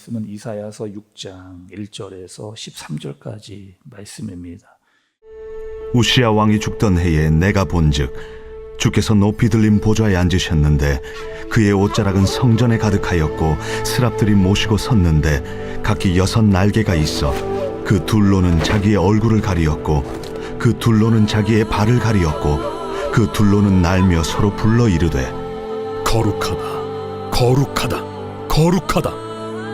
말씀은 이사야서 6장 1절에서 13절까지 말씀입니다. 우시야 왕이 죽던 해에 내가 본즉 주께서 높이 들린 보좌에 앉으셨는데 그의 옷자락은 성전에 가득하였고 스랍들이 모시고 섰는데 각기 6 날개가 있어 그 둘로는 자기의 얼굴을 가리었고 그 둘로는 자기의 발을 가리었고 그 둘로는 날며 서로 불러 이르되 거룩하다, 거룩하다, 거룩하다,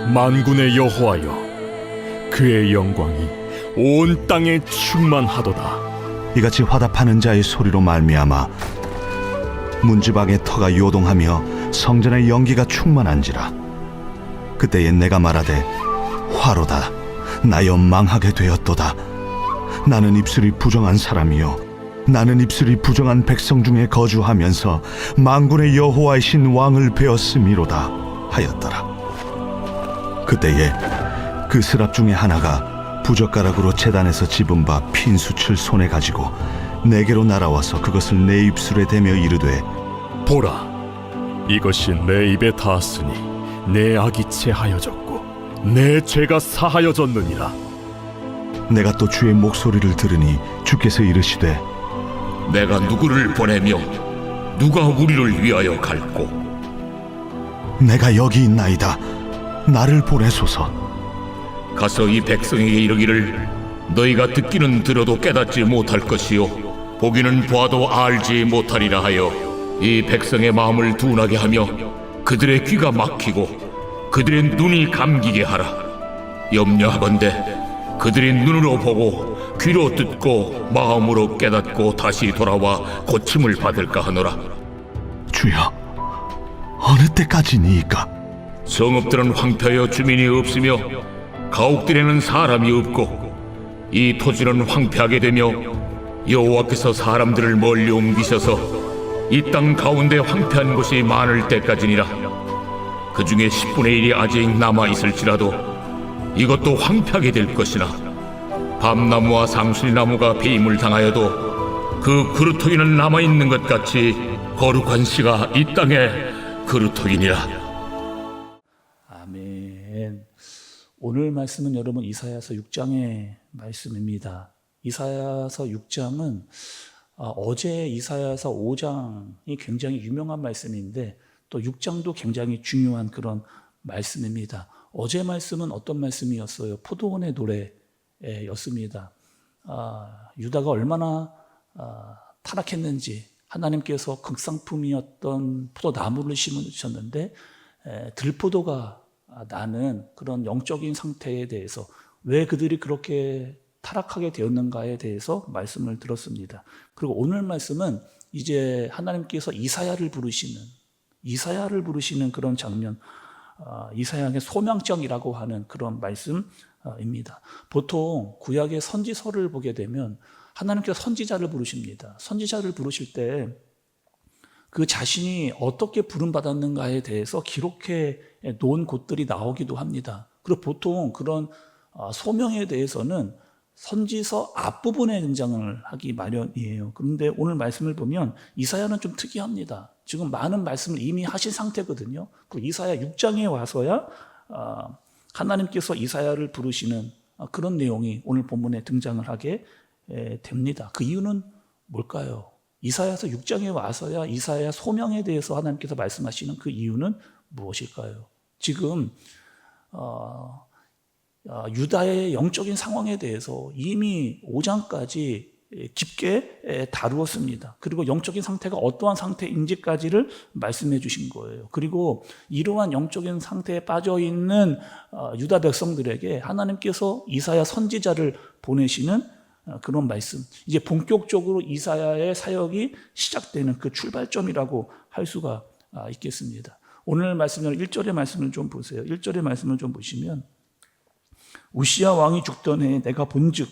만군의 여호와여, 그의 영광이 온 땅에 충만하도다. 이같이 화답하는 자의 소리로 말미암아 문지방의 터가 요동하며 성전의 연기가 충만한지라. 그때에 내가 말하되 화로다, 나여 망하게 되었도다. 나는 입술이 부정한 사람이요 나는 입술이 부정한 백성 중에 거주하면서 만군의 여호와이신 왕을 베었음이로다 하였더라. 그때에 그 스랍 중에 하나가 부젓가락으로 제단에서 집은 바 핀수칠 손에 가지고 내게로 날아와서 그것을 내 입술에 대며 이르되 보라, 이것이 내 입에 닿았으니 내 악이 체하여졌고 내 죄가 사하여졌느니라. 내가 또 주의 목소리를 들으니 주께서 이르시되 내가 누구를 보내며 누가 우리를 위하여 갈꼬? 내가 여기 있나이다, 나를 보내소서. 가서 이 백성에게 이르기를 너희가 듣기는 들어도 깨닫지 못할 것이요 보기는 보아도 알지 못하리라 하여 이 백성의 마음을 둔하게 하며 그들의 귀가 막히고 그들의 눈이 감기게 하라. 염려하건대 그들이 눈으로 보고 귀로 듣고 마음으로 깨닫고 다시 돌아와 고침을 받을까 하노라. 주여, 어느 때까지니이까? 성읍들은 황폐하여 주민이 없으며 가옥들에는 사람이 없고 이 토지는 황폐하게 되며 여호와께서 사람들을 멀리 옮기셔서 이 땅 가운데 황폐한 곳이 많을 때까지니라. 그 중에 10분의 1이 아직 남아있을지라도 이것도 황폐하게 될 것이나 밤나무와 상술나무가 배임을 당하여도 그 그루터기는 남아있는 것 같이 거룩한 씨가 이 땅에 그루터기니라. 아멘. 오늘 말씀은 여러분 이사야서 6장의 말씀입니다. 이사야서 6장은 어제 이사야서 5장이 굉장히 유명한 말씀인데 또 6장도 굉장히 중요한 그런 말씀입니다. 어제 말씀은 어떤 말씀이었어요? 포도원의 노래였습니다. 유다가 얼마나 타락했는지, 하나님께서 극상품이었던 포도나무를 심으셨는데 들포도가 나는 그런 영적인 상태에 대해서 왜 그들이 그렇게 타락하게 되었는가에 대해서 말씀을 들었습니다. 그리고 오늘 말씀은 이제 하나님께서 이사야를 부르시는 그런 장면, 이사야의 소명장이라고 하는 그런 말씀입니다. 보통 구약의 선지서를 보게 되면 하나님께서 선지자를 부르십니다. 선지자를 부르실 때 그 자신이 어떻게 부름받았는가에 대해서 기록해 놓은 곳들이 나오기도 합니다. 그리고 보통 그런 소명에 대해서는 선지서 앞부분에 등장을 하기 마련이에요. 그런데 오늘 말씀을 보면 이사야는 좀 특이합니다. 지금 많은 말씀을 이미 하신 상태거든요. 그 이사야 6장에 와서야 하나님께서 이사야를 부르시는 그런 내용이 오늘 본문에 등장을 하게 됩니다. 그 이유는 뭘까요? 이사야서 6장에 와서야 이사야 소명에 대해서 하나님께서 말씀하시는 그 이유는 무엇일까요? 지금 유다의 영적인 상황에 대해서 이미 5장까지 깊게 다루었습니다. 그리고 영적인 상태가 어떠한 상태인지까지를 말씀해 주신 거예요. 그리고 이러한 영적인 상태에 빠져 있는 유다 백성들에게 하나님께서 이사야 선지자를 보내시는 그런 말씀, 이제 본격적으로 이사야의 사역이 시작되는 그 출발점이라고 할 수가 있겠습니다. 오늘 말씀은 1절의 말씀을 좀 보세요. 1절의 말씀을 좀 보시면 우시야 왕이 죽던 해에 내가 본즉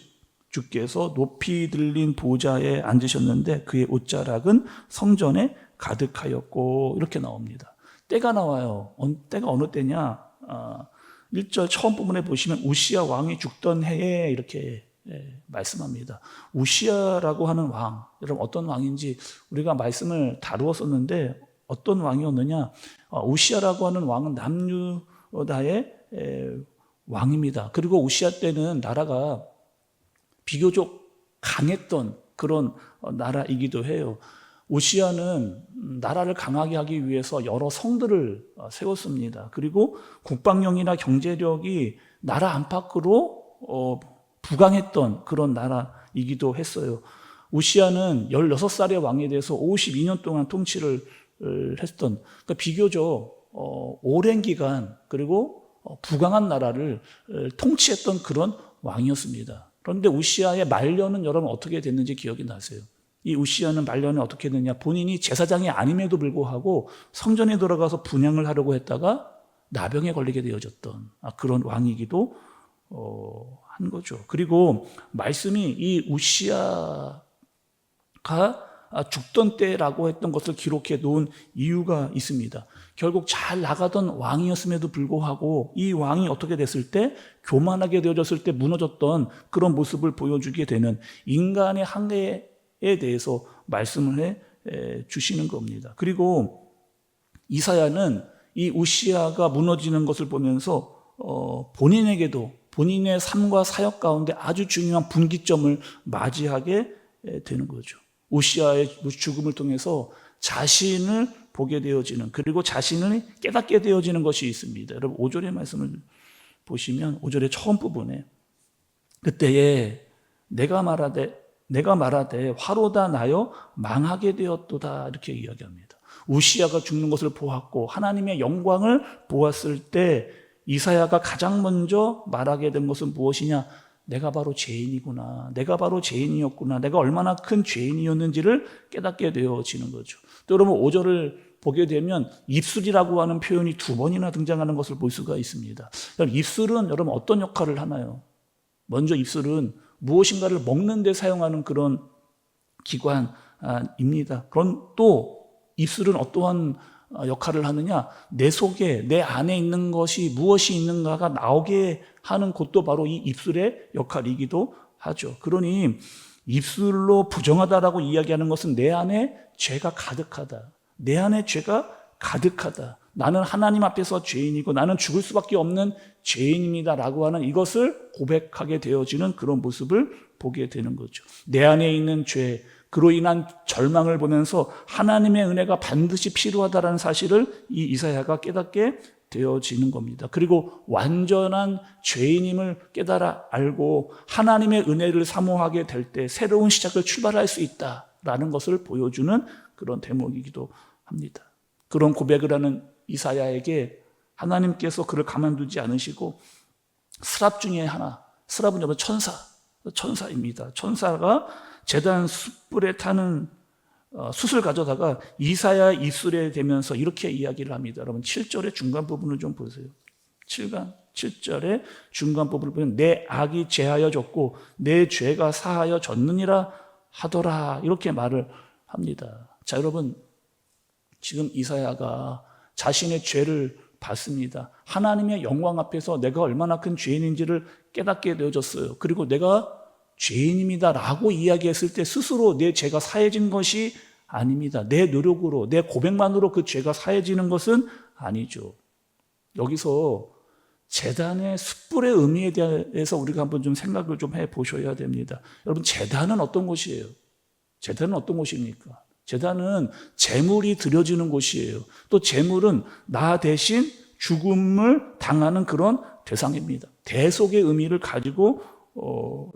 주께서 높이 들린 보좌에 앉으셨는데 그의 옷자락은 성전에 가득하였고, 이렇게 나옵니다. 때가 나와요. 때가 어느 때냐? 1절 처음 부분에 보시면 우시야 왕이 죽던 해에 이렇게 말씀합니다. 우시야라고 하는 왕, 여러분 어떤 왕인지 우리가 말씀을 다루었었는데 어떤 왕이었느냐? 우시야라고 하는 왕은 남유다의 왕입니다. 그리고 우시야 때는 나라가 비교적 강했던 그런 나라이기도 해요. 우시야는 나라를 강하게 하기 위해서 여러 성들을 세웠습니다. 그리고 국방력이나 경제력이 나라 안팎으로 부강했던 그런 나라이기도 했어요. 우시야는 16살의 왕에 대해서 52년 동안 통치를 했던, 그러니까 비교적 오랜 기간 그리고 부강한 나라를 통치했던 그런 왕이었습니다. 그런데 우시야의 말년은 여러분 어떻게 됐는지 기억이 나세요? 이 우시야는 말년에 어떻게 됐냐? 본인이 제사장이 아님에도 불구하고 성전에 들어가서 분향을 하려고 했다가 나병에 걸리게 되어졌던 그런 왕이기도 한 거죠. 그리고 말씀이 이 우시야가 죽던 때라고 했던 것을 기록해 놓은 이유가 있습니다. 결국 잘 나가던 왕이었음에도 불구하고 이 왕이 어떻게 됐을 때 교만하게 되어졌을 때 무너졌던 그런 모습을 보여주게 되는 인간의 한계에 대해서 말씀을 해 주시는 겁니다. 그리고 이사야는 이 우시야가 무너지는 것을 보면서 본인에게도 본인의 삶과 사역 가운데 아주 중요한 분기점을 맞이하게 되는 거죠. 우시야의 죽음을 통해서 자신을 보게 되어지는, 그리고 자신을 깨닫게 되어지는 것이 있습니다. 여러분 5절의 말씀을 보시면 5절의 처음 부분에 그때에 내가 말하되 화로다 나여 망하게 되었도다 이렇게 이야기합니다. 우시야가 죽는 것을 보았고 하나님의 영광을 보았을 때 이사야가 가장 먼저 말하게 된 것은 무엇이냐? 내가 바로 죄인이구나. 내가 바로 죄인이었구나. 내가 얼마나 큰 죄인이었는지를 깨닫게 되어지는 거죠. 또 여러분 5절을 보게 되면 입술이라고 하는 표현이 2번이나 등장하는 것을 볼 수가 있습니다. 입술은 여러분 어떤 역할을 하나요? 먼저 입술은 무엇인가를 먹는 데 사용하는 그런 기관입니다. 그런 또 입술은 어떠한 역할을 하느냐? 내 속에 내 안에 있는 것이 무엇이 있는가가 나오게 하는 것도 바로 이 입술의 역할이기도 하죠. 그러니 입술로 부정하다라고 이야기하는 것은 내 안에 죄가 가득하다. 내 안에 죄가 가득하다. 나는 하나님 앞에서 죄인이고 나는 죽을 수밖에 없는 죄인입니다라고 하는 이것을 고백하게 되어지는 그런 모습을 보게 되는 거죠. 내 안에 있는 죄, 그로 인한 절망을 보면서 하나님의 은혜가 반드시 필요하다는 사실을 이 이사야가 깨닫게 되어지는 겁니다. 그리고 완전한 죄인임을 깨달아 알고 하나님의 은혜를 사모하게 될 때 새로운 시작을 출발할 수 있다라는 것을 보여주는 그런 대목이기도 합니다. 그런 고백을 하는 이사야에게 하나님께서 그를 가만두지 않으시고 스랍 중에 하나, 스랍은 여러분 천사입니다. 천사가 제단 숯불에 타는 숯을 가져다가 이사야 입술에 대면서 이렇게 이야기를 합니다. 여러분 7절의 중간 부분을 좀 보세요. 7절의 중간 부분을 보면 내 악이 제하여졌고 내 죄가 사하여졌느니라 하더라 이렇게 말을 합니다. 자, 여러분 지금 이사야가 자신의 죄를 받습니다. 하나님의 영광 앞에서 내가 얼마나 큰 죄인인지를 깨닫게 되어졌어요. 그리고 내가 죄인입니다 라고 이야기했을 때 스스로 내 죄가 사해진 것이 아닙니다. 내 노력으로 내 고백만으로 그 죄가 사해지는 것은 아니죠. 여기서 제단의 숯불의 의미에 대해서 우리가 한번 좀 생각을 좀 해보셔야 됩니다. 여러분 제단은 어떤 곳이에요? 제단은 어떤 곳입니까? 제단은 제물이 드려지는 곳이에요. 또 제물은 나 대신 죽음을 당하는 그런 대상입니다. 대속의 의미를 가지고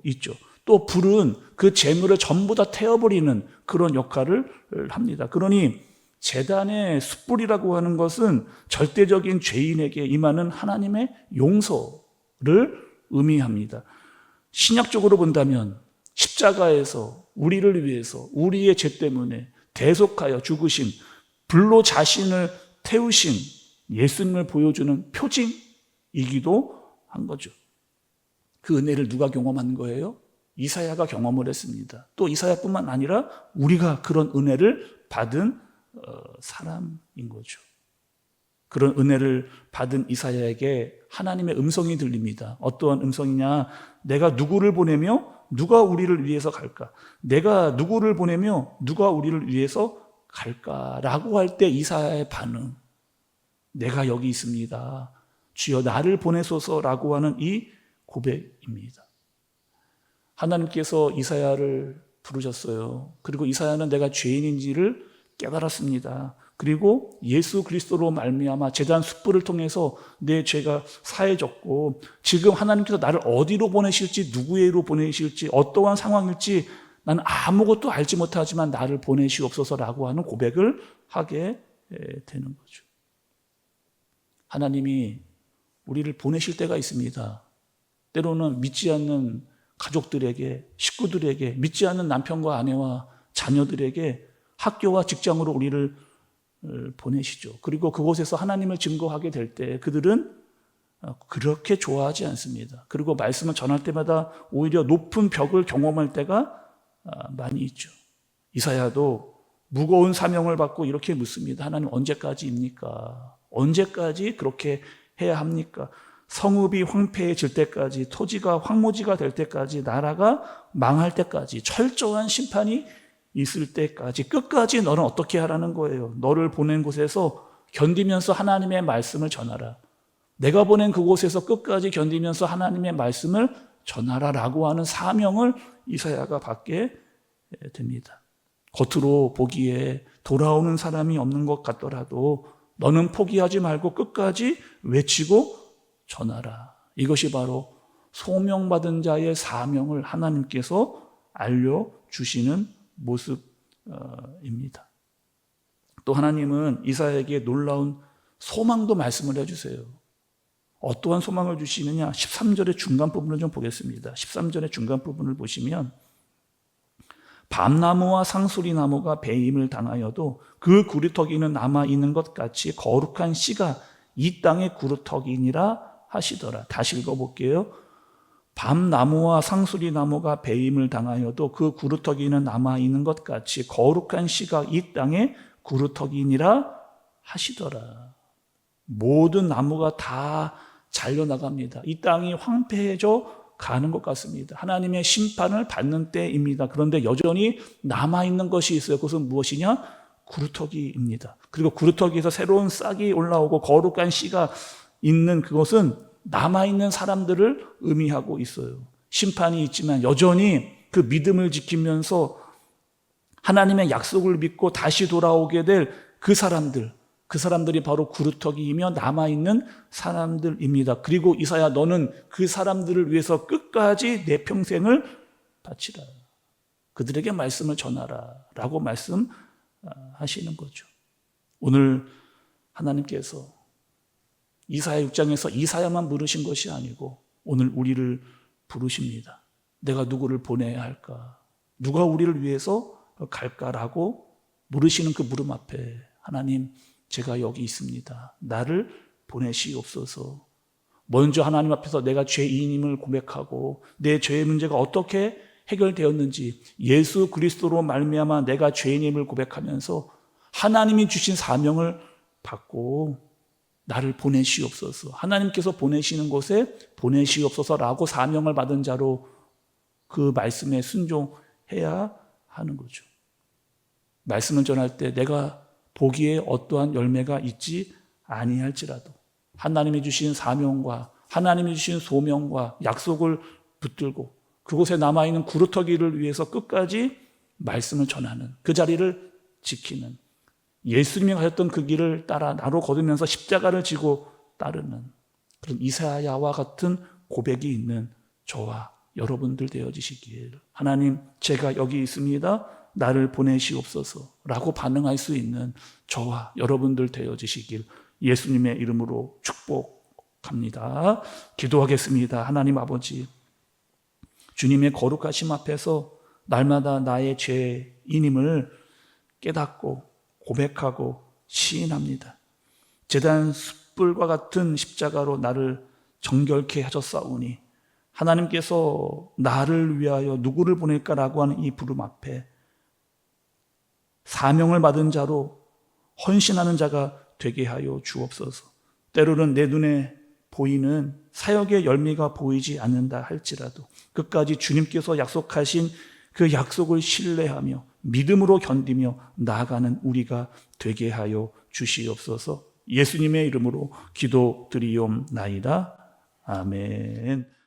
있죠. 또 불은 그 제물을 전부 다 태워버리는 그런 역할을 합니다. 그러니 제단의 숯불이라고 하는 것은 절대적인 죄인에게 임하는 하나님의 용서를 의미합니다. 신약적으로 본다면 십자가에서 우리를 위해서 우리의 죄 때문에 대속하여 죽으신 불로 자신을 태우신 예수님을 보여주는 표징이기도 한 거죠. 그 은혜를 누가 경험한 거예요? 이사야가 경험을 했습니다. 또 이사야뿐만 아니라 우리가 그런 은혜를 받은 사람인 거죠. 그런 은혜를 받은 이사야에게 하나님의 음성이 들립니다. 어떠한 음성이냐? 내가 누구를 보내며 누가 우리를 위해서 갈까? 내가 누구를 보내며 누가 우리를 위해서 갈까라고 할 때 이사야의 반응. 내가 여기 있습니다. 주여 나를 보내소서라고 하는 이 고백입니다. 하나님께서 이사야를 부르셨어요. 그리고 이사야는 내가 죄인인지를 깨달았습니다. 그리고 예수 그리스도로 말미암아 제단 숯불을 통해서 내 죄가 사해졌고 지금 하나님께서 나를 어디로 보내실지 누구에게로 보내실지 어떠한 상황일지 나는 아무것도 알지 못하지만 나를 보내시옵소서라고 하는 고백을 하게 되는 거죠. 하나님이 우리를 보내실 때가 있습니다. 때로는 믿지 않는 가족들에게, 식구들에게, 믿지 않는 남편과 아내와 자녀들에게 학교와 직장으로 우리를 보내시죠. 그리고 그곳에서 하나님을 증거하게 될 때 그들은 그렇게 좋아하지 않습니다. 그리고 말씀을 전할 때마다 오히려 높은 벽을 경험할 때가 많이 있죠. 이사야도 무거운 사명을 받고 이렇게 묻습니다. 하나님 언제까지입니까? 언제까지 그렇게 해야 합니까? 성읍이 황폐해질 때까지, 토지가 황무지가 될 때까지, 나라가 망할 때까지, 철저한 심판이 있을 때까지 끝까지 너는 어떻게 하라는 거예요? 너를 보낸 곳에서 견디면서 하나님의 말씀을 전하라. 내가 보낸 그곳에서 끝까지 견디면서 하나님의 말씀을 전하라라고 하는 사명을 이사야가 받게 됩니다. 겉으로 보기에 돌아오는 사람이 없는 것 같더라도 너는 포기하지 말고 끝까지 외치고 전하라. 이것이 바로 소명받은 자의 사명을 하나님께서 알려주시는 모습입니다. 또 하나님은 이사야에게 놀라운 소망도 말씀을 해주세요. 어떠한 소망을 주시느냐? 13절의 중간 부분을 좀 보겠습니다. 13절의 중간 부분을 보시면 밤나무와 상수리나무가 배임을 당하여도 그 구루터기는 남아있는 것 같이 거룩한 씨가 이 땅의 구루터기니라 하시더라. 다시 읽어볼게요. 밤나무와 상수리나무가 배임을 당하여도 그 구루터기는 남아있는 것 같이 거룩한 씨가 이 땅의 구루터기니라 하시더라. 모든 나무가 다 잘려나갑니다. 이 땅이 황폐해져 가는 것 같습니다. 하나님의 심판을 받는 때입니다. 그런데 여전히 남아있는 것이 있어요. 그것은 무엇이냐? 구루터기입니다. 그리고 구루터기에서 새로운 싹이 올라오고 거룩한 씨가 있는 그것은 남아있는 사람들을 의미하고 있어요. 심판이 있지만 여전히 그 믿음을 지키면서 하나님의 약속을 믿고 다시 돌아오게 될 그 사람들이 바로 구루터기이며 남아있는 사람들입니다. 그리고 이사야 너는 그 사람들을 위해서 끝까지 내 평생을 바치라. 그들에게 말씀을 전하라 라고 말씀하시는 거죠. 오늘 하나님께서 이사야 6장에서 이사야만 부르신 것이 아니고 오늘 우리를 부르십니다. 내가 누구를 보내야 할까? 누가 우리를 위해서 갈까라고 물으시는 그 물음 앞에 하나님 제가 여기 있습니다. 나를 보내시옵소서. 먼저 하나님 앞에서 내가 죄인임을 고백하고 내 죄의 문제가 어떻게 해결되었는지 예수 그리스도로 말미암아 내가 죄인임을 고백하면서 하나님이 주신 사명을 받고 나를 보내시옵소서. 하나님께서 보내시는 곳에 보내시옵소서라고 사명을 받은 자로 그 말씀에 순종해야 하는 거죠. 말씀을 전할 때 내가 보기에 어떠한 열매가 있지 아니할지라도 하나님이 주신 사명과 하나님이 주신 소명과 약속을 붙들고 그곳에 남아있는 구루터기를 위해서 끝까지 말씀을 전하는 그 자리를 지키는 예수님이 가셨던 그 길을 따라 나로 걸으면서 십자가를 지고 따르는 그런 이사야와 같은 고백이 있는 저와 여러분들 되어지시길 하나님 제가 여기 있습니다. 나를 보내시옵소서라고 반응할 수 있는 저와 여러분들 되어지시길 예수님의 이름으로 축복합니다. 기도하겠습니다. 하나님 아버지 주님의 거룩하심 앞에서 날마다 나의 죄인임을 깨닫고 고백하고 시인합니다. 제단 숯불과 같은 십자가로 나를 정결케 하셨사오니 하나님께서 나를 위하여 누구를 보낼까라고 하는 이 부름 앞에 사명을 받은 자로 헌신하는 자가 되게 하여 주옵소서. 때로는 내 눈에 보이는 사역의 열매가 보이지 않는다 할지라도 끝까지 주님께서 약속하신 그 약속을 신뢰하며 믿음으로 견디며 나아가는 우리가 되게 하여 주시옵소서. 예수님의 이름으로 기도드리옵나이다. 아멘.